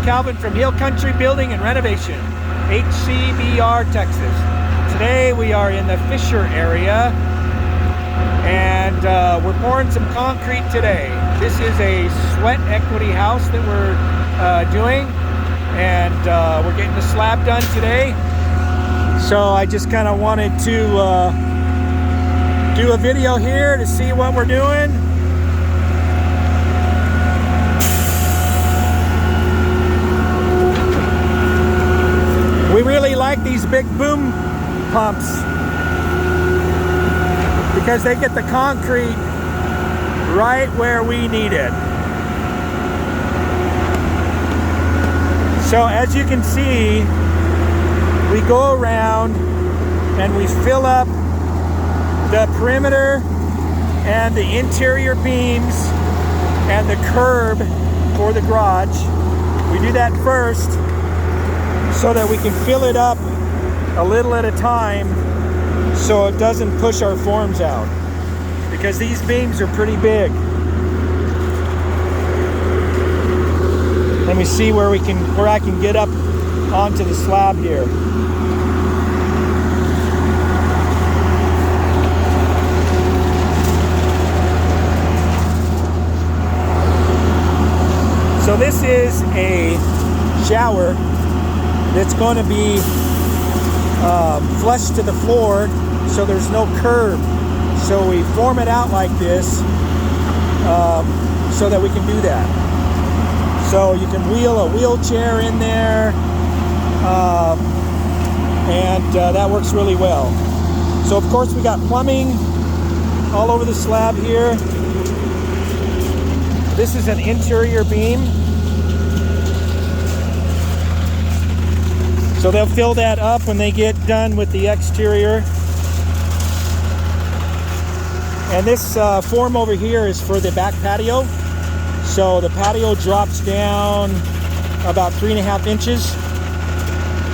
Calvin from Hill Country Building and Renovation, HCBR, Texas. Today we are in the Fisher area, and we're pouring some concrete today. This is a sweat equity house that we're doing, and we're getting the slab done today. So I just kind of wanted to do a video here to see what we're doing. We really like these big boom pumps because they get the concrete right where we need it. So as you can see, we go around and we fill up the perimeter and the interior beams and the curb for the garage. We do that first so that we can fill it up a little at a time so it doesn't push our forms out, because these beams are pretty big. Let me see where I can get up onto the slab here. So this is a shower that's going to be flush to the floor, so there's no curb. So we form it out like this so that we can do that. So you can wheel a wheelchair in there, and that works really well. So of course we got plumbing all over the slab here. This is an interior beam. So they'll fill that up when they get done with the exterior. And this form over here is for the back patio. So the patio drops down about 3.5 inches,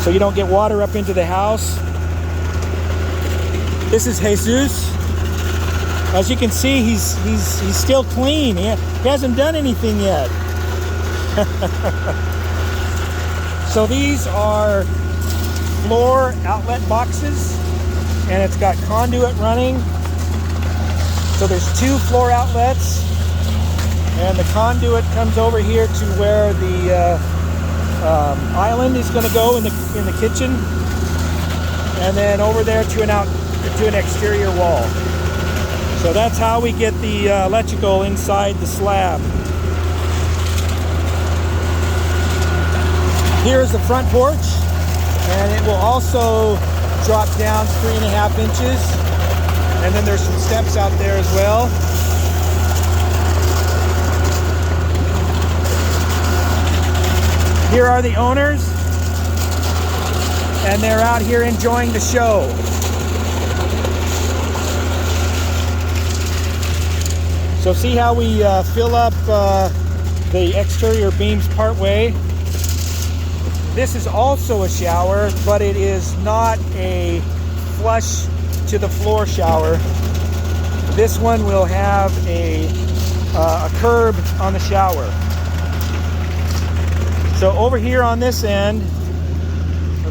so you don't get water up into the house. This is Jesus. As you can see, he's still clean. He hasn't done anything yet. So these are floor outlet boxes, and it's got conduit running. So there's 2 floor outlets, and the conduit comes over here to where the island is going to go in the kitchen, and then over there to an exterior wall. So that's how we get the electrical inside the slab. Here's the front porch, and it will also drop down 3.5 inches, and then there's some steps out there as well. Here are the owners, and they're out here enjoying the show. So see how we fill up the exterior beams part way. This is also a shower, but it is not a flush to the floor shower. This one will have a curb on the shower. So over here on this end,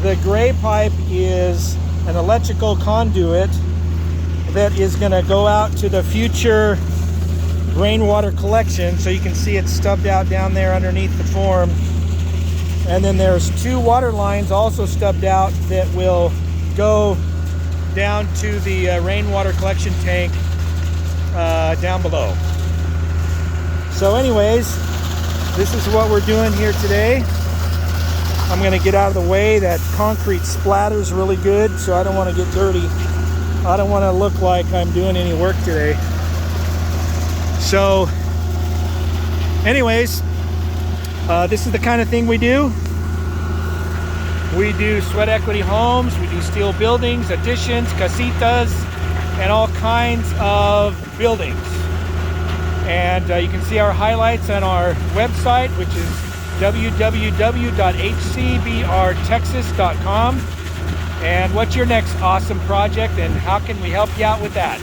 the gray pipe is an electrical conduit that is going to go out to the future rainwater collection. So you can see it stubbed out down there underneath the form. And then there's 2 water lines also stubbed out that will go down to the rainwater collection tank down below. So anyways, this is what we're doing here today. I'm going to get out of the way. That concrete splatters really good, so I don't want to get dirty. I don't want to look like I'm doing any work today. So anyways, this is the kind of thing we do. We do sweat equity homes, we do steel buildings, additions, casitas, and all kinds of buildings. And you can see our highlights on our website, which is www.hcbrtexas.com. And what's your next awesome project, and how can we help you out with that?